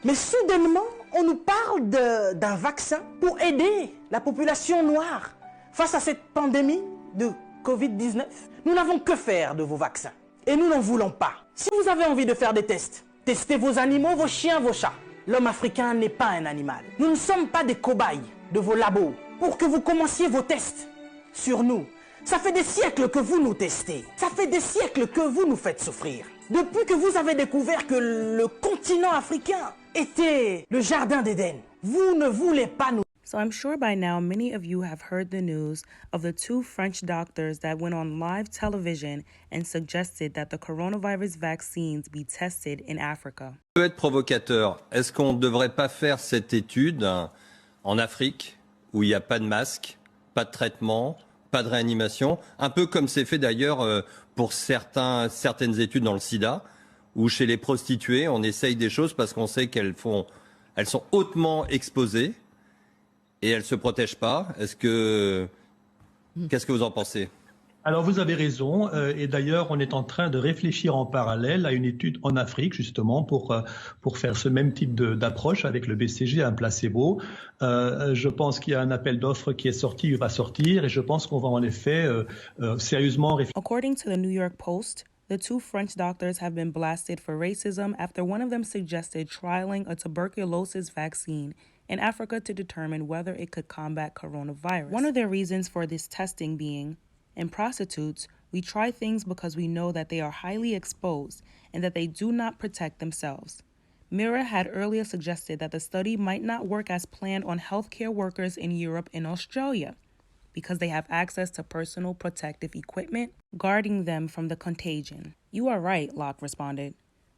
Mais soudainement, on nous parle d'un vaccin pour aider la population noire face à cette pandémie de Covid-19. Nous n'avons que faire de vos vaccins. Et nous n'en voulons pas. Si vous avez envie de faire des tests, testez vos animaux, vos chiens, vos chats. L'homme africain n'est pas un animal. Nous ne sommes pas des cobayes de vos labos pour que vous commenciez vos tests sur nous. Ça fait des siècles que vous nous testez. Ça fait des siècles que vous nous faites souffrir. Depuis que vous avez découvert que le continent africain était le jardin d'Éden, vous ne voulez pas nous... So I'm sure by now many of you have heard the news of the 2 French doctors that went on live television and suggested that the coronavirus vaccines be tested in Africa. Peut être provocateur. Est-ce qu'on ne devrait pas faire cette étude en Afrique où il n'y a pas de masque, pas de traitement, pas de réanimation, un peu comme c'est fait d'ailleurs pour certaines études dans le sida, où chez les prostituées, on essaye des choses parce qu'on sait qu'elles sont hautement exposées et elles ne se protègent pas. Qu'est-ce que vous en pensez ? Alors vous avez raison, et d'ailleurs on est en train de réfléchir en parallèle à une étude en Afrique justement pour faire ce même type d'approche avec le BCG, un placebo. Je pense qu'il y a un appel d'offres qui est sorti, il va sortir, et je pense qu'on va en effet sérieusement réfléchir. According to the New York Post, the 2 French doctors have been blasted for racism after one of them suggested trialing a tuberculosis vaccine in Africa to determine whether it could combat coronavirus. One of their reasons for this testing being, in prostitutes, we try things because we know that they are highly exposed and that they do not protect themselves. Mira had earlier suggested that the study might not work as planned on healthcare workers in Europe and Australia because they have access to personal protective equipment, guarding them from the contagion. You are right, Locke responded.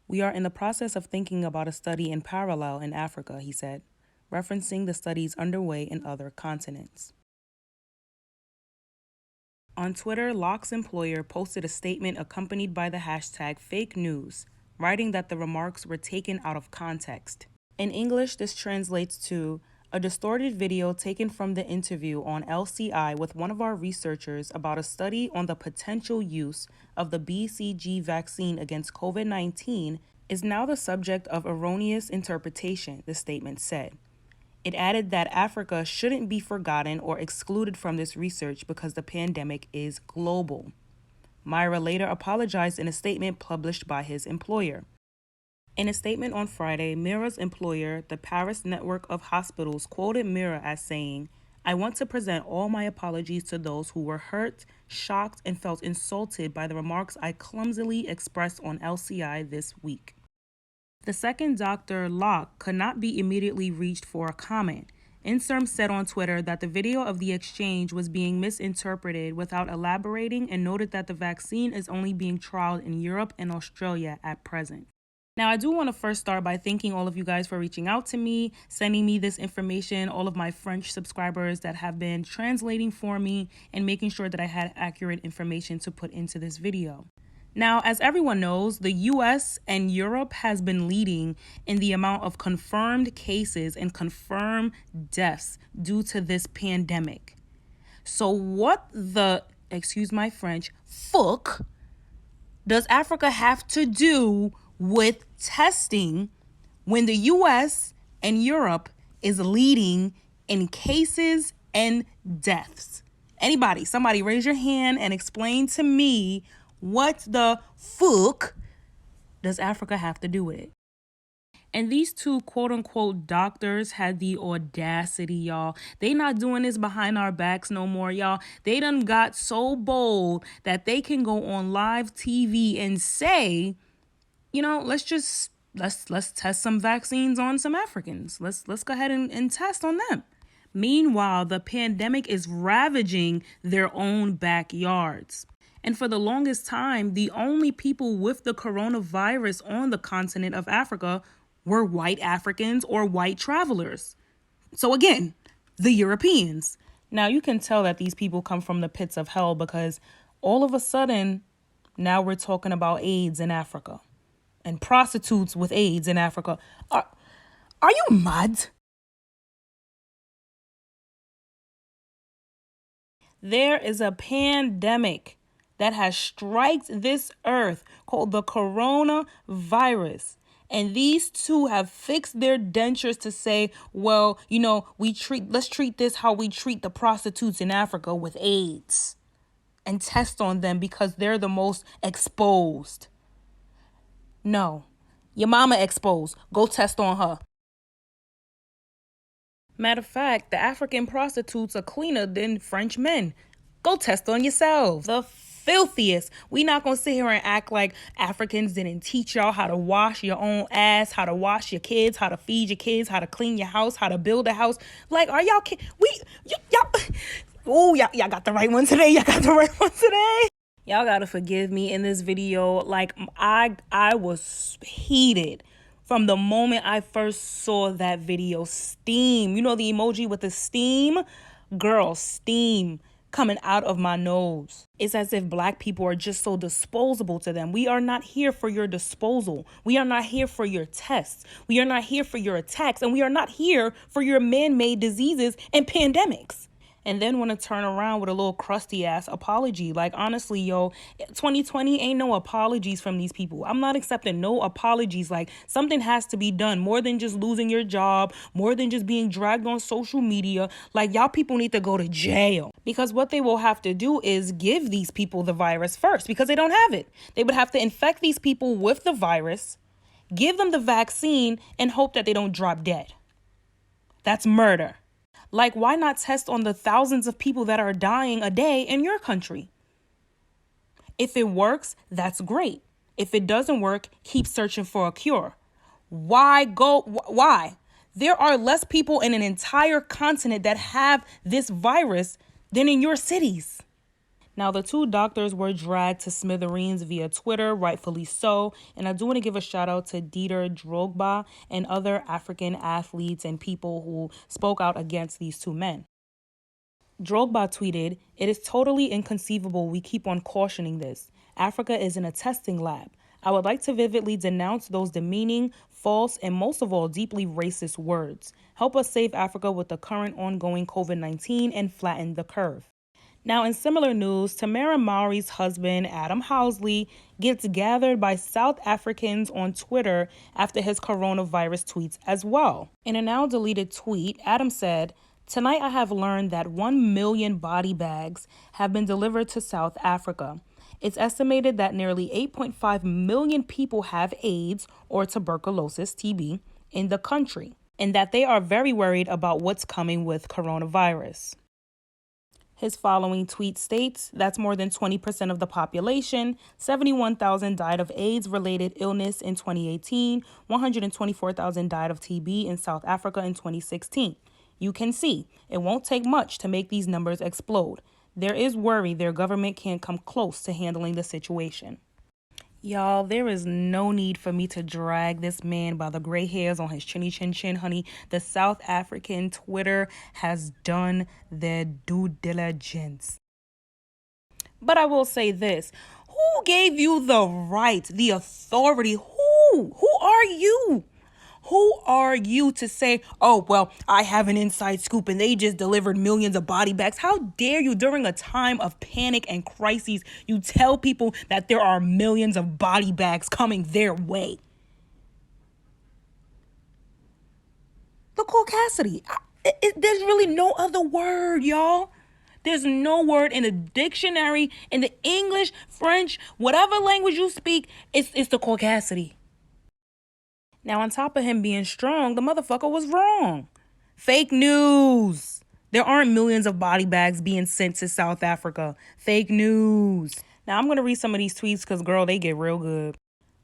We are in the process of thinking about a study in parallel in Africa, he said, referencing the studies underway in other continents. On Twitter, Locke's employer posted a statement accompanied by the hashtag fake news, writing that the remarks were taken out of context. In English, this translates to a distorted video taken from the interview on LCI with one of our researchers about a study on the potential use of the BCG vaccine against COVID-19 is now the subject of erroneous interpretation, the statement said. It added that Africa shouldn't be forgotten or excluded from this research because the pandemic is global. Myra later apologized in a statement published by his employer. In a statement on Friday, Mira's employer, the Paris Network of Hospitals, quoted Mira as saying, "I want to present all my apologies to those who were hurt, shocked, and felt insulted by the remarks I clumsily expressed on LCI this week." The second doctor, Locke, could not be immediately reached for a comment. Inserm said on Twitter that the video of the exchange was being misinterpreted without elaborating and noted that the vaccine is only being trialed in Europe and Australia at present. Now, I do want to first start by thanking all of you guys for reaching out to me, sending me this information, all of my French subscribers that have been translating for me and making sure that I had accurate information to put into this video. Now, as everyone knows, the US and Europe has been leading in the amount of confirmed cases and confirmed deaths due to this pandemic. So what the, excuse my French, fuck does Africa have to do with testing when the US and Europe is leading in cases and deaths? Anybody, somebody raise your hand and explain to me what the fuck does Africa have to do with it? And these 2 quote-unquote doctors had the audacity, y'all. They not doing this behind our backs no more, y'all. They done got so bold that they can go on live TV and say, you know, let's test some vaccines on some Africans. Let's go ahead and test on them. Meanwhile, the pandemic is ravaging their own backyards. And for the longest time, the only people with the coronavirus on the continent of Africa were white Africans or white travelers. So again, the Europeans. Now you can tell that these people come from the pits of hell because all of a sudden, now we're talking about AIDS in Africa and prostitutes with AIDS in Africa. Are you mad? There is a pandemic that has struck this earth called the coronavirus. And these two have fixed their dentures to say, well, let's treat this how we treat the prostitutes in Africa with AIDS and test on them because they're the most exposed. No, your mama exposed. Go test on her. Matter of fact, the African prostitutes are cleaner than French men. Go test on yourselves. The filthiest. We not gonna sit here and act like Africans didn't teach y'all how to wash your own ass, how to wash your kids, how to feed your kids, how to clean your house, how to build a house. Like, are y'all kidding? Y'all got the right one today. Y'all got the right one today. Y'all gotta forgive me in this video. Like, I was heated from the moment I first saw that video. Steam. You know the emoji with the steam? Girl, steam coming out of my nose. It's as if black people are just so disposable to them. We are not here for your disposal. We are not here for your tests. We are not here for your attacks. And we are not here for your man-made diseases and pandemics. And then want to turn around with a little crusty ass apology. Like, honestly, 2020 ain't no apologies from these people. I'm not accepting no apologies. Like, something has to be done more than just losing your job, more than just being dragged on social media. Like, y'all people need to go to jail, because what they will have to do is give these people the virus first, because they don't have it. They would have to infect these people with the virus, give them the vaccine, and hope that they don't drop dead. That's murder. Like, why not test on the thousands of people that are dying a day in your country? If it works, that's great. If it doesn't work, keep searching for a cure. Why? There are less people in an entire continent that have this virus than in your cities. Now, the two doctors were dragged to smithereens via Twitter, rightfully so. And I do want to give a shout out to Dieter Drogba and other African athletes and people who spoke out against these two men. Drogba tweeted, "It is totally inconceivable we keep on cautioning this. Africa isn't a testing lab. I would like to vividly denounce those demeaning, false, and most of all, deeply racist words. Help us save Africa with the current ongoing COVID-19 and flatten the curve." Now, in similar news, Tamara Mowry's husband, Adam Housley, gets gathered by South Africans on Twitter after his coronavirus tweets as well. In a now deleted tweet, Adam said, "Tonight I have learned that 1 million body bags have been delivered to South Africa. It's estimated that nearly 8.5 million people have AIDS or tuberculosis, TB, in the country, and that they are very worried about what's coming with coronavirus." His following tweet states, "That's more than 20% of the population. 71,000 died of AIDS-related illness in 2018. 124,000 died of TB in South Africa in 2016. You can see, it won't take much to make these numbers explode. There is worry their government can't come close to handling the situation." Y'all, there is no need for me to drag this man by the gray hairs on his chinny chin chin, honey. The South African Twitter has done their due diligence. But I will say this. Who gave you the right, the authority? Who are you? Who are you to say, oh, well, I have an inside scoop and they just delivered millions of body bags? How dare you, during a time of panic and crises, you tell people that there are millions of body bags coming their way? The caucasity. There's really no other word, y'all. There's no word in the dictionary, in the English, French, whatever language you speak, it's the caucasity. Now, on top of him being strong, the motherfucker was wrong. Fake news. There aren't millions of body bags being sent to South Africa. Fake news. Now, I'm going to read some of these tweets because, girl, they get real good.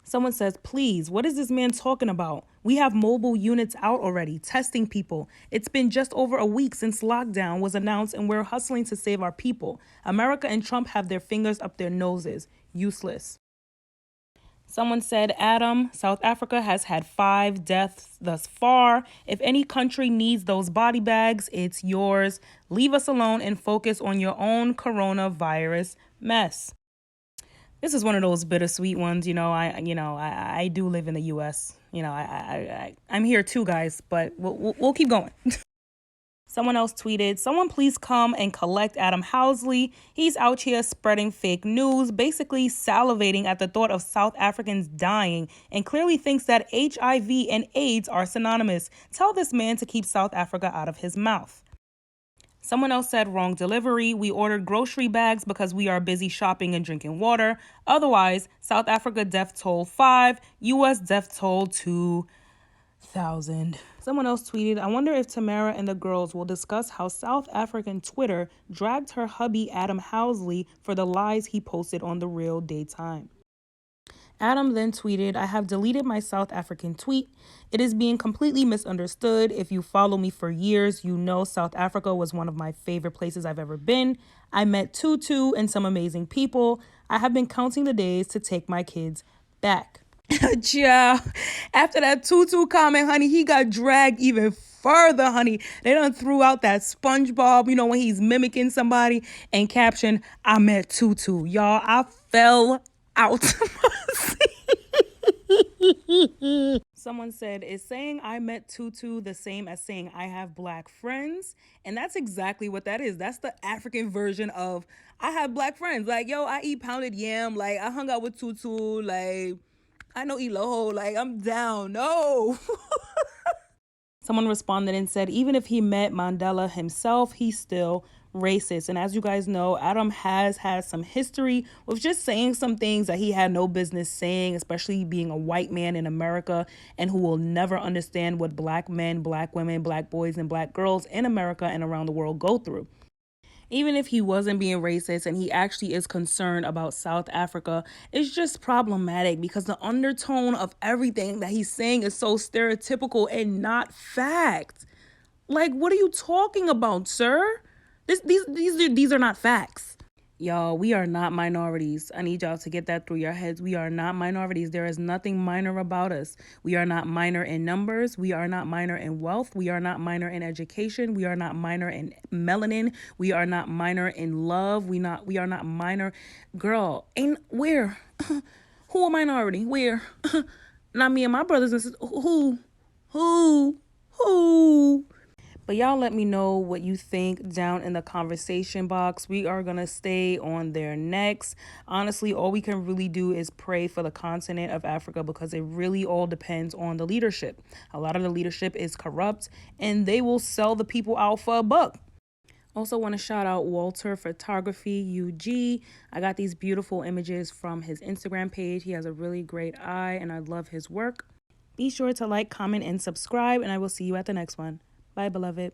Someone says, "Please, what is this man talking about? We have mobile units out already, testing people. It's been just over a week since lockdown was announced and we're hustling to save our people. America and Trump have their fingers up their noses. Useless." Someone said, "Adam, South Africa has had 5 deaths thus far. If any country needs those body bags, it's yours. Leave us alone and focus on your own coronavirus mess." This is one of those bittersweet ones. I do live in the U.S. I'm here too, guys, but we'll keep going. Someone else tweeted, someone please come and collect Adam Housley. He's out here spreading fake news, basically salivating at the thought of South Africans dying, and clearly thinks that HIV and AIDS are synonymous. Tell this man to keep South Africa out of his mouth. Someone else said, wrong delivery. We ordered grocery bags because we are busy shopping and drinking water. Otherwise, South Africa death toll 5, U.S. death toll 2,000. Someone else tweeted, I wonder if Tamara and the girls will discuss how South African Twitter dragged her hubby Adam Housley for the lies he posted on The Real Daytime. Adam then tweeted, I have deleted my South African tweet. It is being completely misunderstood. If you follow me for years, you know South Africa was one of my favorite places I've ever been. I met Tutu and some amazing people. I have been counting the days to take my kids back. Yeah, after that Tutu comment, honey, he got dragged even further, honey. They done threw out that SpongeBob, when he's mimicking somebody, and caption, I met Tutu. Y'all, I fell out. Someone said, is saying I met Tutu the same as saying I have black friends? And that's exactly what that is. That's the African version of I have black friends. Like, yo, I eat pounded yam. Like, I hung out with Tutu. Like, I know Eloho. Like, I'm down. No. Someone responded and said, even if he met Mandela himself, he's still racist. And as you guys know, Adam has had some history with just saying some things that he had no business saying, especially being a white man in America and who will never understand what black men, black women, black boys, and black girls in America and around the world go through. Even if he wasn't being racist and he actually is concerned about South Africa, it's just problematic because the undertone of everything that he's saying is so stereotypical and not fact. Like, what are you talking about, sir? These are not facts. Y'all, we are not minorities. I need y'all to get that through your heads. We are not minorities. There is nothing minor about us. We are not minor in numbers. We are not minor in wealth. We are not minor in education. We are not minor in melanin. We are not minor in love. We are not minor. Girl, where? Who a minority? Where? Not me and my brothers and sisters. Who? But y'all let me know what you think down in the conversation box. We are going to stay on their necks. Honestly, all we can really do is pray for the continent of Africa because it really all depends on the leadership. A lot of the leadership is corrupt and they will sell the people out for a buck. Also want to shout out Walter Photography UG. I got these beautiful images from his Instagram page. He has a really great eye and I love his work. Be sure to like, comment, and subscribe, and I will see you at the next one. Bye, beloved.